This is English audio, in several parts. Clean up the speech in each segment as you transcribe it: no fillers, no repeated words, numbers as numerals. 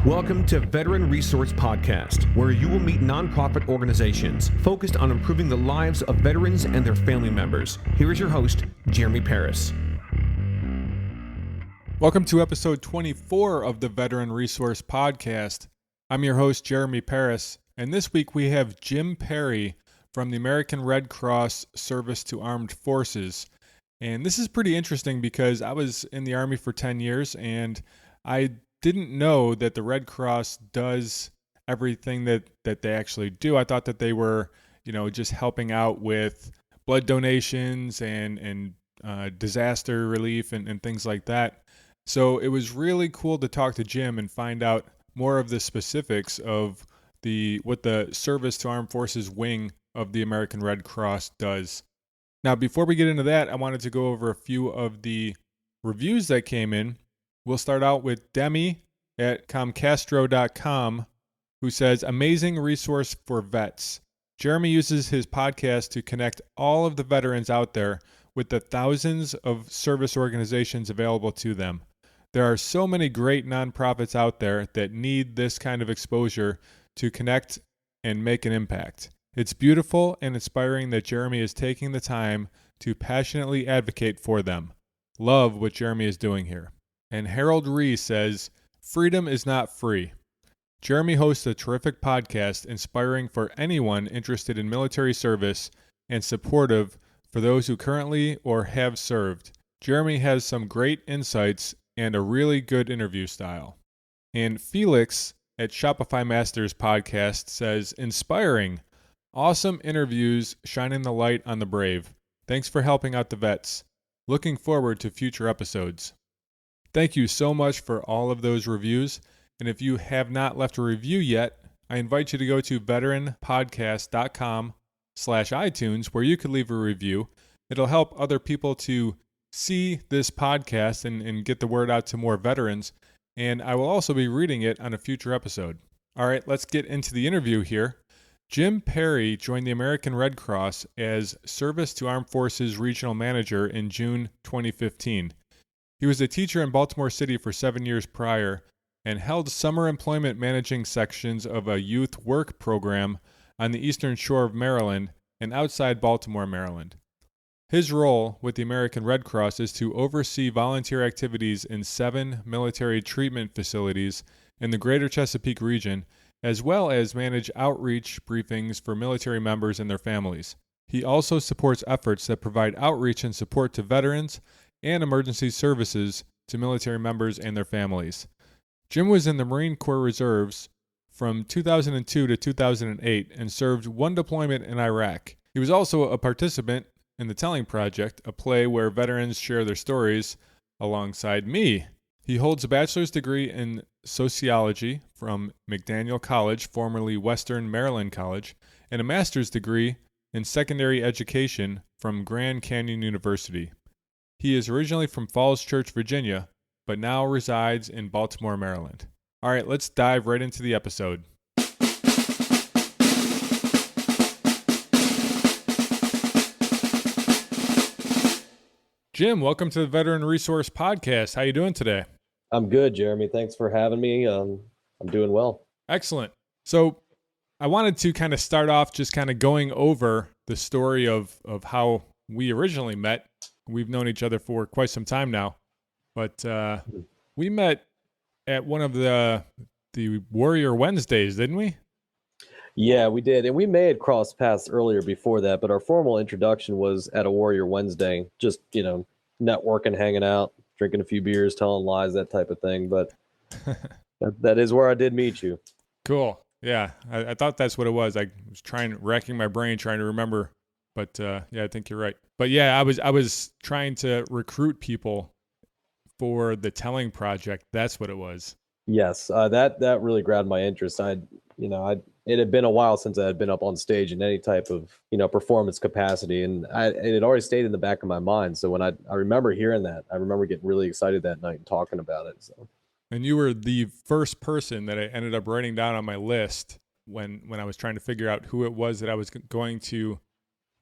Welcome to Veteran Resource Podcast, where you will meet nonprofit organizations focused on improving the lives of veterans and their family members. Here is your host, Jeremy Paris. Welcome to episode 24 of the Veteran Resource Podcast. I'm your host, Jeremy Paris, and this week we have Jim Perry from the American Red Cross Service to Armed Forces. And this is pretty interesting because I was in the Army for 10 years and I didn't know that the Red Cross does everything that they actually do. I thought that they were, just helping out with blood donations and disaster relief and things like that. So it was really cool to talk to Jim and find out more of the specifics of what the Service to Armed Forces wing of the American Red Cross does. Now, before we get into that, I wanted to go over a few of the reviews that came in. We'll start out with Demi at comcastro.com, who says, amazing resource for vets. Jeremy uses his podcast to connect all of the veterans out there with the thousands of service organizations available to them. There are so many great nonprofits out there that need this kind of exposure to connect and make an impact. It's beautiful and inspiring that Jeremy is taking the time to passionately advocate for them. Love what Jeremy is doing here. And Harold Ree says, freedom is not free. Jeremy hosts a terrific podcast inspiring for anyone interested in military service and supportive for those who currently or have served. Jeremy has some great insights and a really good interview style. And Felix at Shopify Masters podcast says, inspiring, awesome interviews shining the light on the brave. Thanks for helping out the vets. Looking forward to future episodes. Thank you so much for all of those reviews. And if you have not left a review yet, I invite you to go to veteranpodcast.com/iTunes where you could leave a review. It'll help other people to see this podcast and get the word out to more veterans. And I will also be reading it on a future episode. All right, let's get into the interview here. Jim Perry joined the American Red Cross as Service to Armed Forces Regional Manager in June 2015. He was a teacher in Baltimore City for 7 years prior and held summer employment managing sections of a youth work program on the eastern shore of Maryland and outside Baltimore, Maryland. His role with the American Red Cross is to oversee volunteer activities in 7 military treatment facilities in the Greater Chesapeake Region, as well as manage outreach briefings for military members and their families. He also supports efforts that provide outreach and support to veterans and emergency services to military members and their families. Jim was in the Marine Corps Reserves from 2002 to 2008 and served 1 deployment in Iraq. He was also a participant in The Telling Project, a play where veterans share their stories alongside me. He holds a Bachelor's Degree in Sociology from McDaniel College, formerly Western Maryland College, and a Master's Degree in Secondary Education from Grand Canyon University. He is originally from Falls Church, Virginia, but now resides in Baltimore, Maryland. All right, let's dive right into the episode. Jim, welcome to the Veteran Resource Podcast. How you doing today? I'm good, Jeremy. Thanks for having me. I'm doing well. Excellent. So I wanted to kind of start off just kind of going over the story of how we originally met. We've known each other for quite some time now, but we met at one of the Warrior Wednesdays, didn't we? Yeah, we did. And we may have crossed paths earlier before that, but our formal introduction was at a Warrior Wednesday, just, networking, hanging out, drinking a few beers, telling lies, that type of thing. But that is where I did meet you. Cool. Yeah, I thought that's what it was. I was racking my brain, trying to remember. But yeah, I think you're right. But yeah, I was trying to recruit people for the Telling Project. That's what it was. Yes, that really grabbed my interest. It had been a while since I had been up on stage in any type of performance capacity, and it had already stayed in the back of my mind. So when I remember hearing that, I remember getting really excited that night and talking about it. So. And you were the first person that I ended up writing down on my list when I was trying to figure out who it was that I was going to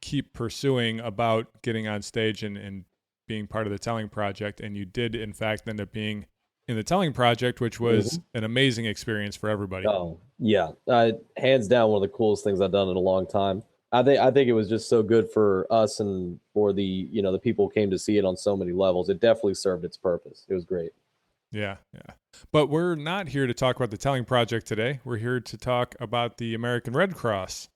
keep pursuing about getting on stage and being part of the Telling Project. And you did, in fact, end up being in the Telling Project, which was an amazing experience for everybody. Oh, yeah. Hands down, one of the coolest things I've done in a long time. I think it was just so good for us and for the people who came to see it on so many levels. It definitely served its purpose. It was great. Yeah. But we're not here to talk about the Telling Project today. We're here to talk about the American Red Cross.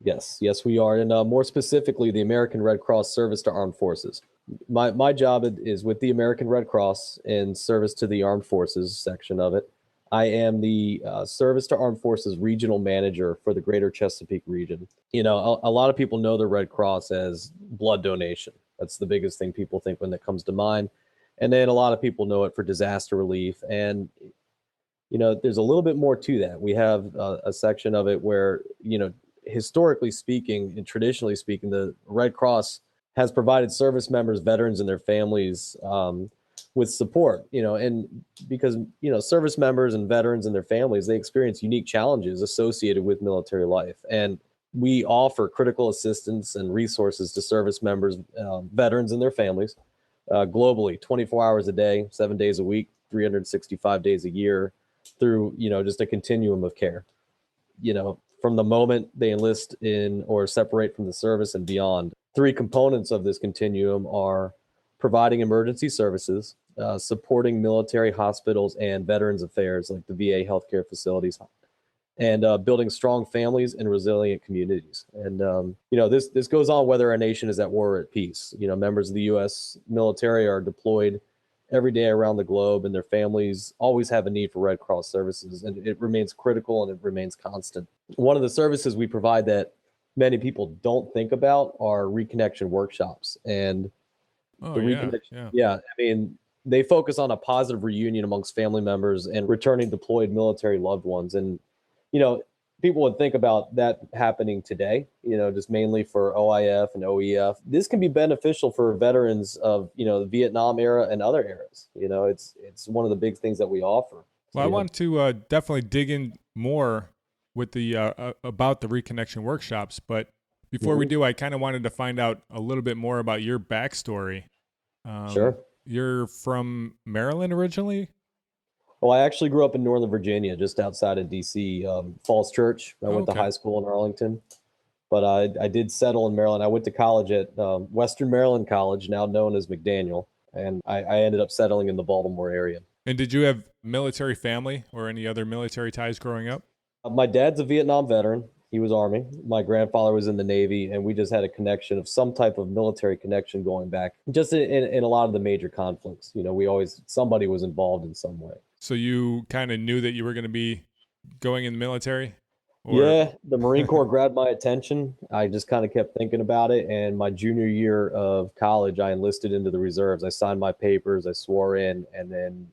Yes, we are. And more specifically, the American Red Cross Service to Armed Forces. My job is with the American Red Cross in service to the Armed Forces section of it. I am the Service to Armed Forces Regional Manager for the Greater Chesapeake Region. A lot of people know the Red Cross as blood donation. That's the biggest thing people think when that comes to mind. And then a lot of people know it for disaster relief. And, there's a little bit more to that. We have a section of it where, historically speaking and traditionally speaking, the Red Cross has provided service members, veterans, and their families with support, and because, service members and veterans and their families, they experience unique challenges associated with military life. And we offer critical assistance and resources to service members, veterans, and their families globally, 24 hours a day, 7 days a week, 365 days a year through, just a continuum of care, from the moment they enlist in or separate from the service and beyond. Three components of this continuum are providing emergency services, supporting military hospitals and veterans affairs like the VA healthcare facilities, and building strong families and resilient communities. And, this goes on whether our nation is at war or at peace. Members of the U.S. military are deployed every day around the globe, and their families always have a need for Red Cross services, and it remains critical and it remains constant. One of the services we provide that many people don't think about are Reconnection Workshops. And they focus on a positive reunion amongst family members and returning deployed military loved ones. And, people would think about that happening today, just mainly for OIF and OEF. This can be beneficial for veterans of, the Vietnam era and other eras. It's one of the big things that we offer. Well, I want to definitely dig in more with the about the Reconnection Workshops. But before we do, I kind of wanted to find out a little bit more about your backstory. Sure. You're from Maryland originally? Well, I actually grew up in Northern Virginia, just outside of D.C., Falls Church. I went to high school in Arlington, but I did settle in Maryland. I went to college at Western Maryland College, now known as McDaniel, and I ended up settling in the Baltimore area. And did you have military family or any other military ties growing up? My dad's a Vietnam veteran. He was Army. My grandfather was in the Navy, and we just had a connection of some type of military connection going back. Just in a lot of the major conflicts, somebody was involved in some way. So you kind of knew that you were going to be going in the military? Yeah, the Marine Corps grabbed my attention. I just kind of kept thinking about it. And my junior year of college, I enlisted into the reserves. I signed my papers, I swore in, and then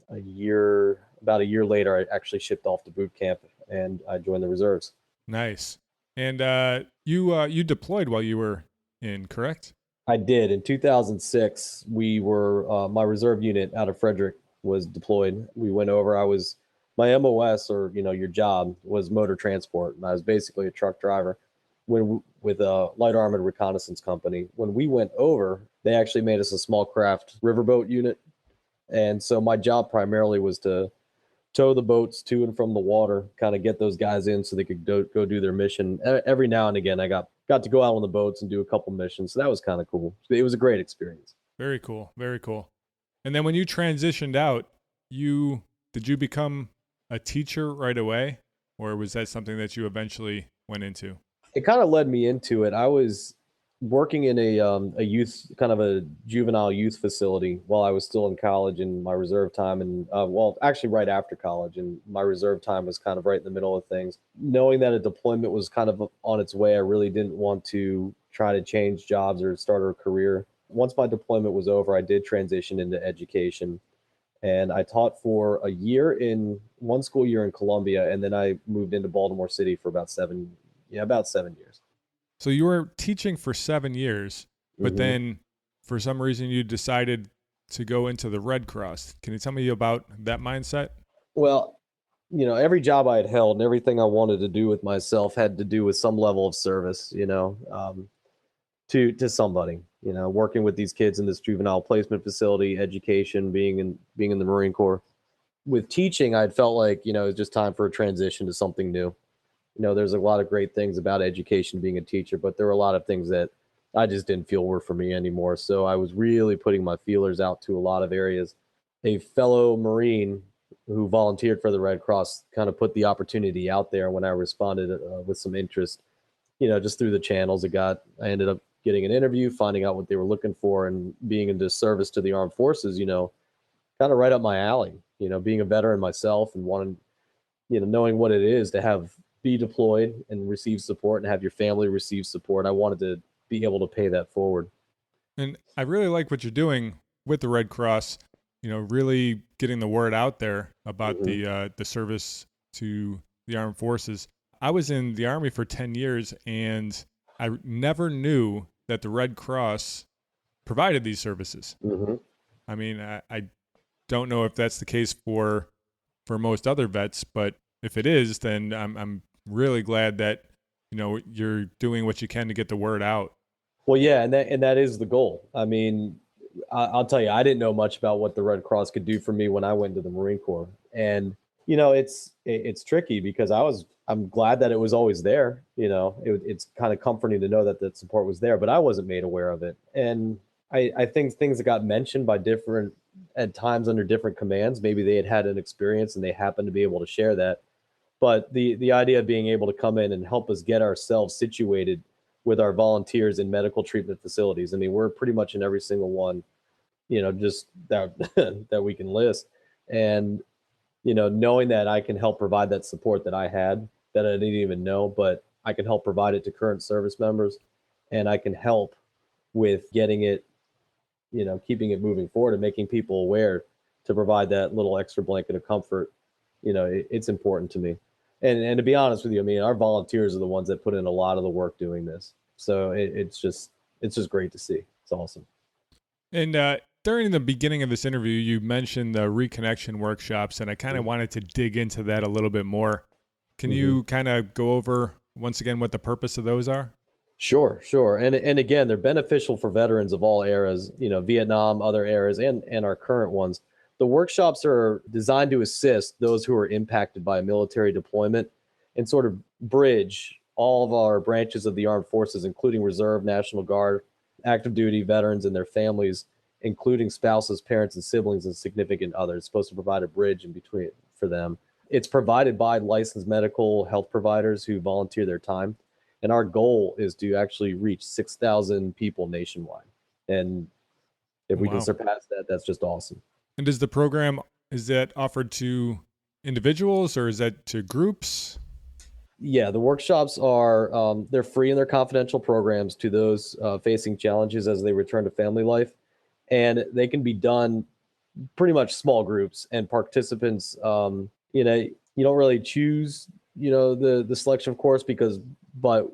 about a year later, I actually shipped off to boot camp and I joined the reserves. Nice. And you deployed while you were in, correct? I did. In 2006, we were my reserve unit out of Frederick was deployed. We went over. My MOS, or your job, was motor transport, and I was basically a truck driver with a light armored reconnaissance company. When we went over, they actually made us a small craft riverboat unit, and so my job primarily was to tow the boats to and from the water, kind of get those guys in so they could go do their mission. Every now and again, I got to go out on the boats and do a couple missions, so that was kind of cool. It was a great experience. Very cool. Very cool. And then when you transitioned out, did you become a teacher right away, or was that something that you eventually went into? It kind of led me into it. I was working in a youth, kind of a juvenile youth facility while I was still in college in my reserve time, and actually right after college, and my reserve time was kind of right in the middle of things. Knowing that a deployment was kind of on its way, I really didn't want to try to change jobs or start a career. Once my deployment was over, I did transition into education, and I taught for a year in one school year in Columbia, and then I moved into Baltimore City for about 7 years. So you were teaching for 7 years, but then for some reason you decided to go into the Red Cross. Can you tell me about that mindset? Well, every job I had held and everything I wanted to do with myself had to do with some level of service, to somebody, working with these kids in this juvenile placement facility, education, being in the Marine Corps. with teaching, I'd felt like, it was just time for a transition to something new. There's a lot of great things about education, being a teacher, but there were a lot of things that I just didn't feel were for me anymore. So I was really putting my feelers out to a lot of areas. A fellow Marine who volunteered for the Red Cross kind of put the opportunity out there. When I responded with some interest, just through the channels, I ended up getting an interview, finding out what they were looking for, and being into service to the armed forces, kind of right up my alley. Being a veteran myself and wanting, knowing what it is to be deployed and receive support and have your family receive support. I wanted to be able to pay that forward. And I really like what you're doing with the Red Cross, really getting the word out there about the service to the armed forces. I was in the Army for 10 years, and I never knew that the Red Cross provided these services. I mean, I don't know if that's the case for most other vets, but if it is, then I'm really glad that you're doing what you can to get the word out. Well, yeah, and that is the goal. I mean, I'll tell you, I didn't know much about what the Red Cross could do for me when I went to the Marine Corps, and it's tricky because I'm glad that it was always there. It's kind of comforting to know that the support was there, but I wasn't made aware of it, and I think things that got mentioned by different at times under different commands, maybe they had an experience and they happened to be able to share that. But the idea of being able to come in and help us get ourselves situated with our volunteers in medical treatment facilities. I mean, we're pretty much in every single one, just that that we can list. And, knowing that I can help provide that support that I had that I didn't even know, but I can help provide it to current service members, and I can help with getting it, keeping it moving forward and making people aware to provide that little extra blanket of comfort. It's important to me. And to be honest with you, I mean, our volunteers are the ones that put in a lot of the work doing this. So it's just great to see. It's awesome. And during the beginning of this interview, you mentioned the Reconnection Workshops, and I kind of wanted to dig into that a little bit more. Can you kind of go over once again what the purpose of those are? Sure. And again, they're beneficial for veterans of all eras, Vietnam, other eras, and our current ones. The workshops are designed to assist those who are impacted by a military deployment and sort of bridge all of our branches of the armed forces, including Reserve, National Guard, active duty veterans and their families, including spouses, parents, and siblings and significant others. It's supposed to provide a bridge in between for them. It's provided by licensed medical health providers who volunteer their time. And our goal is to actually reach 6,000 people nationwide. And if we can surpass that, that's just awesome. And does the program, is that offered to individuals or is that to groups? Yeah, the workshops are, they're free and they're confidential programs to those facing challenges as they return to family life. And they can be done pretty much small groups, and participants, you don't really choose, the selection of course, but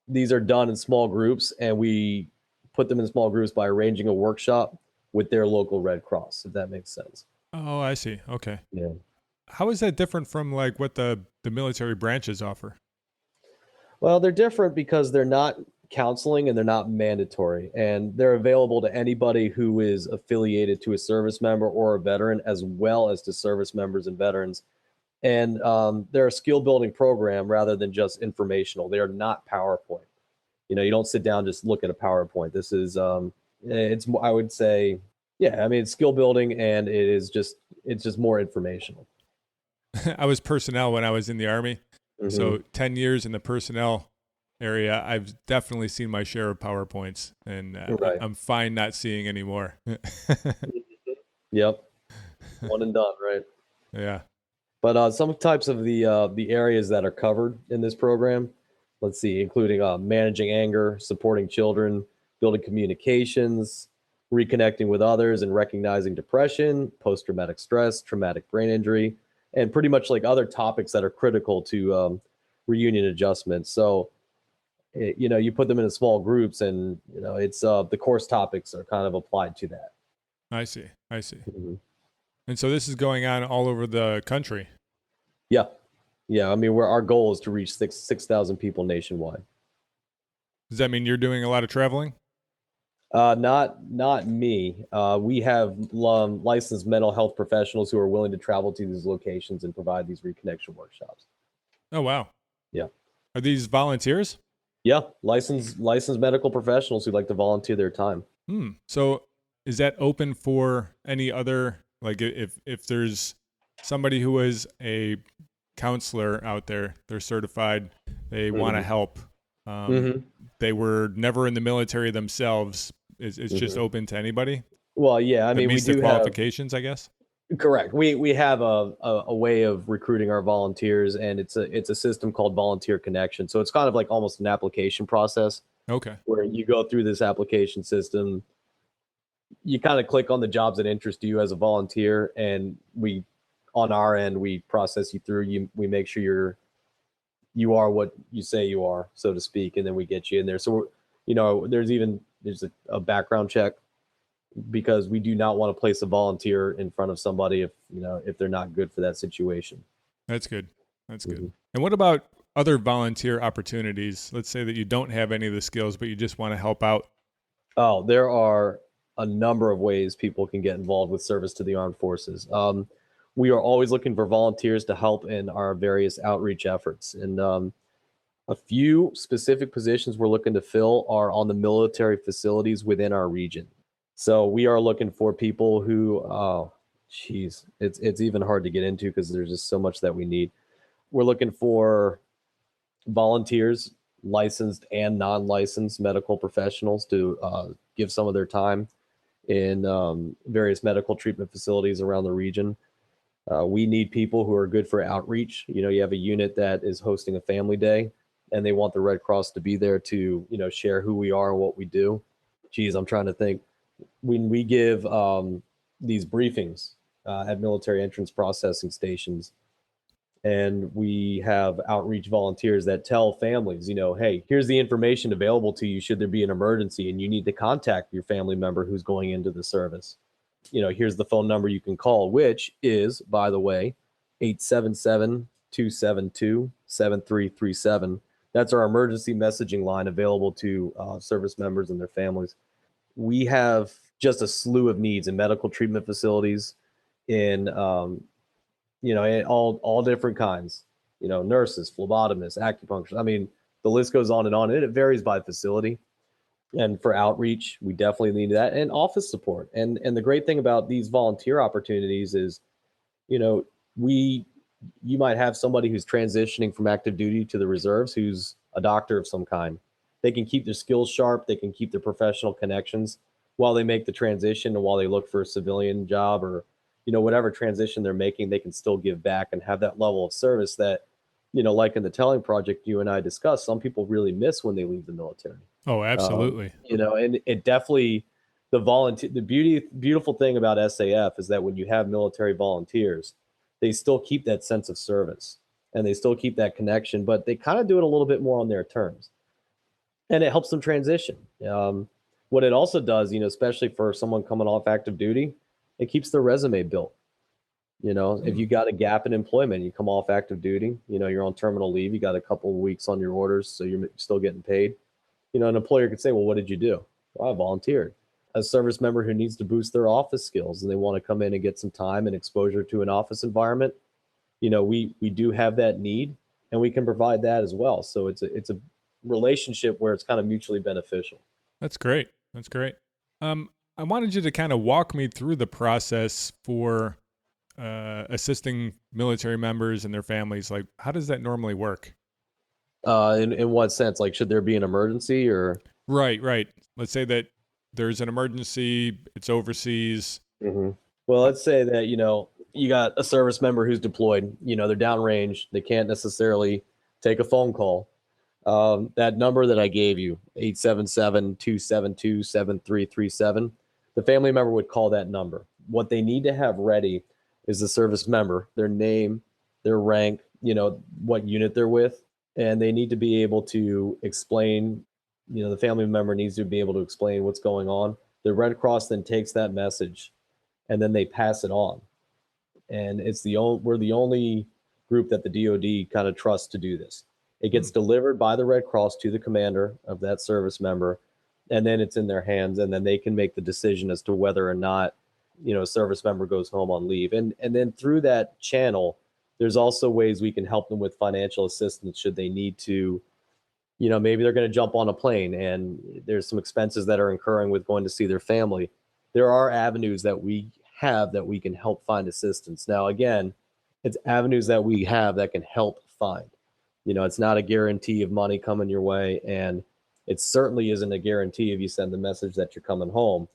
these are done in small groups, and we put them in small groups by arranging a workshop with their local Red Cross, if that makes sense. Oh, I see. Okay. Yeah. How is that different from like what the military branches offer? Well, they're different because they're not counseling and they're not mandatory, and they're available to anybody who is affiliated to a service member or a veteran, as well as to service members and veterans. And they're a skill building program rather than just informational. They are not PowerPoint. You don't sit down and just look at a PowerPoint. This is it's, I would say, yeah, I mean, it's skill building, and it's just more informational. I was personnel when I was in the Army. So 10 years in the personnel area, I've definitely seen my share of PowerPoints, and Right. I'm fine not seeing any more. Yep. One and done, right? Yeah. But some types of the areas that are covered in this program, let's see, including managing anger, supporting children, building communications, reconnecting with others, and recognizing depression, post-traumatic stress, traumatic brain injury, and pretty much like other topics that are critical to reunion adjustment. So, you put them in small groups, and it's the course topics are kind of applied to that. I see. Mm-hmm. And so this is going on all over the country. Yeah. I mean, our goal is to reach 6,000 people nationwide. Does that mean you're doing a lot of traveling? Not me. We have licensed mental health professionals who are willing to travel to these locations and provide these reconnection workshops. Oh, wow. Yeah. Are these volunteers? Yeah, licensed medical professionals who like to volunteer their time. So is that open for any other, like if there's somebody who is a counselor out there, they're certified, they want to help, they were never in the military themselves, it's just open to anybody? Well, yeah, I mean, we meets do the qualifications, I guess. Correct. We have a way of recruiting our volunteers, and it's a system called Volunteer Connection. So it's kind of like almost an application process. Okay. Where you go through this application system, you kind of click on the jobs that interest you as a volunteer, and on our end, we process you through. We make sure you are what you say you are, so to speak, and then we get you in there. So there's a background check, because we do not want to place a volunteer in front of somebody if they're not good for that situation. That's good. And what about other volunteer opportunities? Let's say that you don't have any of the skills, but you just want to help out. Oh, there are a number of ways people can get involved with service to the armed forces. We are always looking for volunteers to help in our various outreach efforts. And a few specific positions we're looking to fill are on the military facilities within our region. So we are looking for people who, it's even hard to get into because there's just so much that we need. We're looking for volunteers, licensed and non-licensed medical professionals to give some of their time in various medical treatment facilities around the region. We need people who are good for outreach. You have a unit that is hosting a family day, and they want the Red Cross to be there to, share who we are and what we do. I'm trying to think. When we give these briefings at military entrance processing stations, and we have outreach volunteers that tell families, hey, here's the information available to you should there be an emergency and you need to contact your family member who's going into the service. Here's the phone number you can call, which is, by the way, 877-272-7337. That's our emergency messaging line available to service members and their families. We have just a slew of needs in medical treatment facilities, in all different kinds, nurses, phlebotomists, acupuncturists. I mean, the list goes on, and it varies by facility. And for outreach, we definitely need that, and office support. And the great thing about these volunteer opportunities is, you might have somebody who's transitioning from active duty to the reserves, who's a doctor of some kind. They can keep their skills sharp. They can keep their professional connections while they make the transition, and while they look for a civilian job, or, whatever transition they're making, they can still give back and have that level of service that, like in the Telling Project you and I discussed, some people really miss when they leave the military. Oh, absolutely. And it definitely, the beautiful thing about SAF is that when you have military volunteers, they still keep that sense of service and they still keep that connection, but they kind of do it a little bit more on their terms. And it helps them transition. What it also does, especially for someone coming off active duty, it keeps their resume built. If you got a gap in employment, you come off active duty, you're on terminal leave, you got a couple of weeks on your orders, so you're still getting paid. An employer could say, well, what did you do? Well, I volunteered. A service member who needs to boost their office skills and they want to come in and get some time and exposure to an office environment, we do have that need, and we can provide that as well. So it's a relationship where it's kind of mutually beneficial. That's great. I wanted you to kind of walk me through the process for assisting military members and their families. Like, how does that normally work? In what sense? Like, should there be an emergency or? Right. Let's say that there's an emergency, it's overseas. Mm-hmm. Well, let's say that, you got a service member who's deployed, they're downrange. They can't necessarily take a phone call. That number that I gave you, 877-272-7337, the family member would call that number. What they need to have ready is the service member, their name, their rank, what unit they're with. And they need to be able to explain, the family member needs to be able to explain what's going on. The Red Cross then takes that message and then they pass it on. And we're the only group that the DoD kind of trusts to do this. It gets delivered by the Red Cross to the commander of that service member. and then it's in their hands, and then they can make the decision as to whether or not, a service member goes home on leave. And then through that channel, there's also ways we can help them with financial assistance should they need to. Maybe they're going to jump on a plane and there's some expenses that are incurring with going to see their family. There are avenues that we have that we can help find assistance. Now, again, it's avenues that we have that can help find. It's not a guarantee of money coming your way, and it certainly isn't a guarantee if you send the message that you're coming home.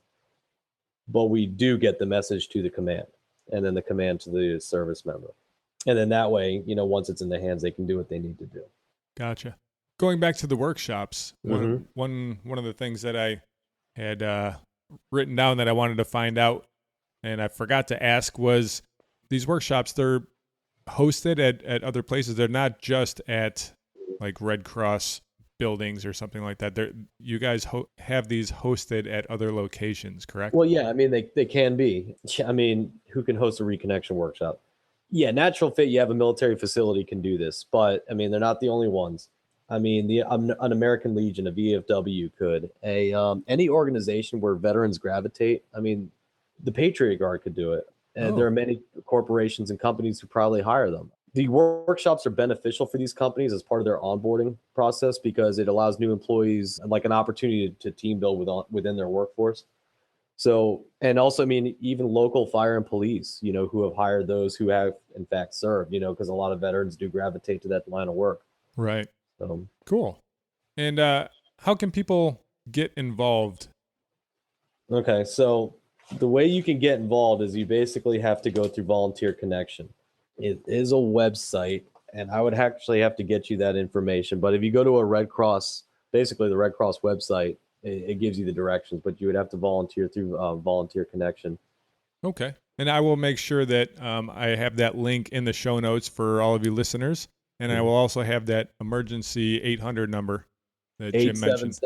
But we do get the message to the command, and then the command to the service member. And then that way, once it's in their hands, they can do what they need to do. Gotcha. Going back to the workshops, one of the things that I had written down that I wanted to find out, and I forgot to ask, was these workshops, they're hosted at other places. They're not just at like Red Cross buildings or something like that. You guys have these hosted at other locations, correct? Well, yeah, I mean, they can be. I mean, who can host a reconnection workshop? Yeah, natural fit, you have a military facility can do this, but I mean, they're not the only ones. I mean, an American Legion, a VFW could, any organization where veterans gravitate. I mean, the Patriot Guard could do it. And there are many corporations and companies who probably hire them. The workshops are beneficial for these companies as part of their onboarding process because it allows new employees like an opportunity to team build within their workforce. So, and also, I mean, even local fire and police, who have hired those who have in fact served, because a lot of veterans do gravitate to that line of work. Right. So cool. And how can people get involved? Okay, so the way you can get involved is you basically have to go through Volunteer Connection. It is a website, and I would actually have to get you that information. But if you go to a Red Cross, basically the Red Cross website, it gives you the directions, but you would have to volunteer through Volunteer Connection. Okay. And I will make sure that I have that link in the show notes for all of you listeners. And I will also have that emergency 800 number that Jim mentioned.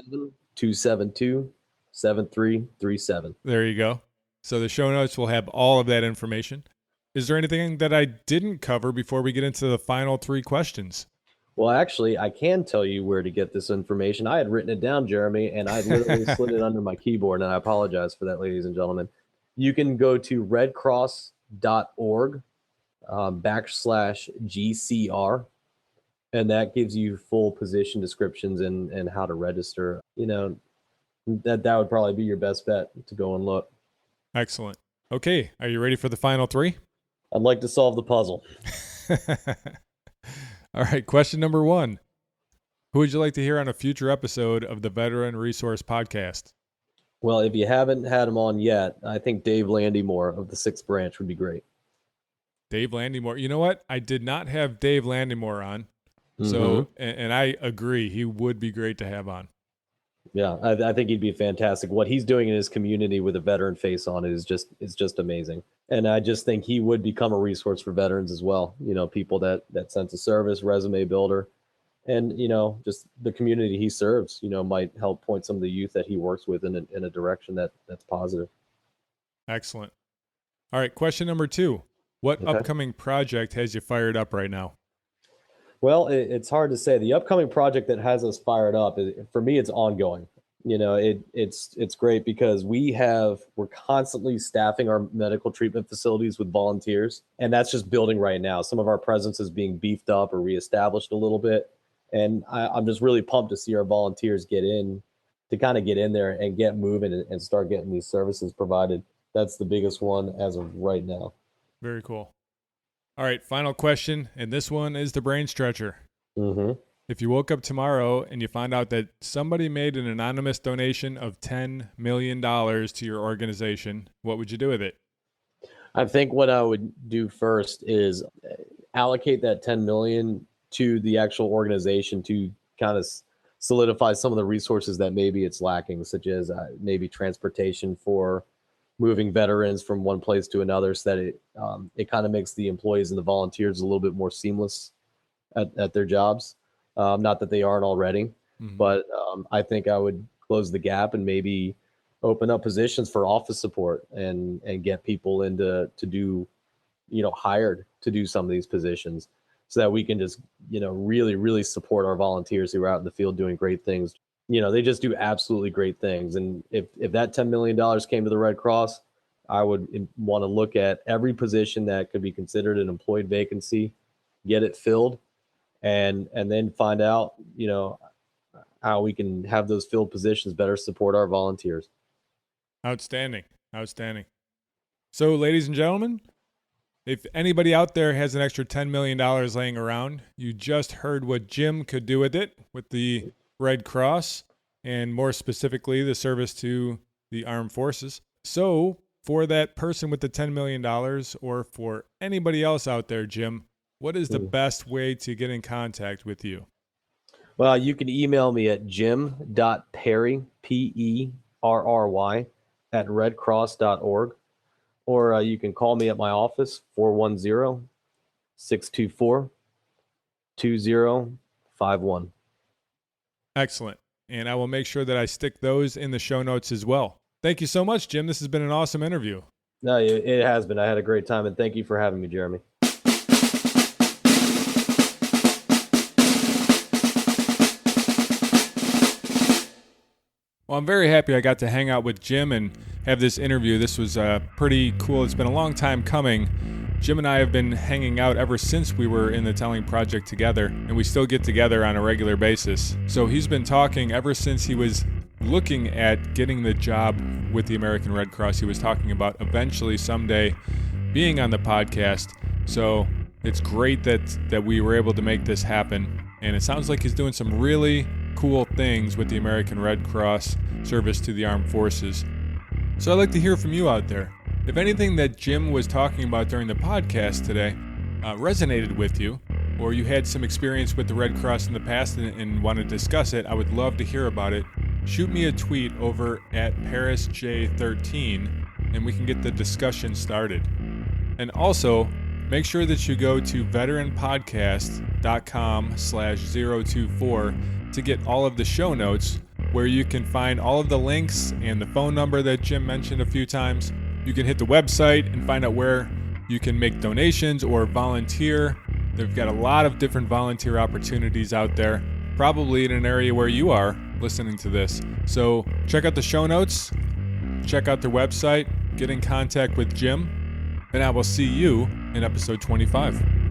877-272-7337. There you go. So the show notes will have all of that information. Is there anything that I didn't cover before we get into the final 3 questions? Well, actually, I can tell you where to get this information. I had written it down, Jeremy, and I literally slid it under my keyboard, and I apologize for that, ladies and gentlemen. You can go to redcross.org /GCR, and that gives you full position descriptions and how to register. That would probably be your best bet to go and look. Excellent. Okay, are you ready for the final 3? I'd like to solve the puzzle. All right, question number 1. Who would you like to hear on a future episode of the Veteran Resource Podcast? Well, if you haven't had him on yet, I think Dave Landymore of the 6th Branch would be great. Dave Landymore. You know what? I did not have Dave Landymore on. So, and I agree, he would be great to have on. Yeah, I think he'd be fantastic. What he's doing in his community with a veteran face on it is just amazing. And I just think he would become a resource for veterans as well. People that sense of service, resume builder, and, just the community he serves, might help point some of the youth that he works with in a direction that's positive. Excellent. All right, question number 2. What upcoming project has you fired up right now? Well, it's hard to say. The upcoming project that has us fired up, for me, it's ongoing. It's great because we're constantly staffing our medical treatment facilities with volunteers, and that's just building right now. Some of our presence is being beefed up or reestablished a little bit, and I'm just really pumped to see our volunteers get in there and get moving and start getting these services provided. That's the biggest one as of right now. Very cool. All right, final question, and this one is the brain stretcher. If you woke up tomorrow and you found out that somebody made an anonymous donation of $10 million to your organization, what would you do with it? I think what I would do first is allocate that $10 million to the actual organization to kind of solidify some of the resources that maybe it's lacking, such as maybe transportation for moving veterans from one place to another, so that it kind of makes the employees and the volunteers a little bit more seamless at their jobs. Not that they aren't already, but I think I would close the gap and maybe open up positions for office support and get people hired to do some of these positions, so that we can just, really, really support our volunteers who are out in the field doing great things. they just do absolutely great things. And if that $10 million came to the Red Cross, I would want to look at every position that could be considered an employed vacancy, get it filled, and then find out, how we can have those filled positions better support our volunteers. Outstanding. So, ladies and gentlemen, if anybody out there has an extra $10 million laying around, you just heard what Jim could do with it, with the Red Cross, and more specifically, the service to the armed forces. So, for that person with the $10 million, or for anybody else out there, Jim, what is the best way to get in contact with you? Well, you can email me at jim.perry, Perry, at redcross.org. Or you can call me at my office, 410-624-2051. Excellent. And I will make sure that I stick those in the show notes as well. Thank you so much, Jim. This has been an awesome interview. No, it has been. I had a great time, and thank you for having me, Jeremy. Well, I'm very happy I got to hang out with Jim and have this interview. This was pretty cool. It's been a long time coming. Jim and I have been hanging out ever since we were in the Telling Project together, and we still get together on a regular basis. So he's been talking ever since he was looking at getting the job with the American Red Cross. He was talking about eventually someday being on the podcast. So it's great that we were able to make this happen. And it sounds like he's doing some really cool things with the American Red Cross service to the armed forces. So I'd like to hear from you out there. If anything that Jim was talking about during the podcast today resonated with you, or you had some experience with the Red Cross in the past and want to discuss it, I would love to hear about it. Shoot me a tweet over at ParisJ13 and we can get the discussion started. And also, make sure that you go to veteranpodcast.com/024 to get all of the show notes, where you can find all of the links and the phone number that Jim mentioned a few times. You can hit the website and find out where you can make donations or volunteer. They've got a lot of different volunteer opportunities out there, probably in an area where you are listening to this. So check out the show notes, check out their website, get in contact with Jim, and I will see you in episode 25.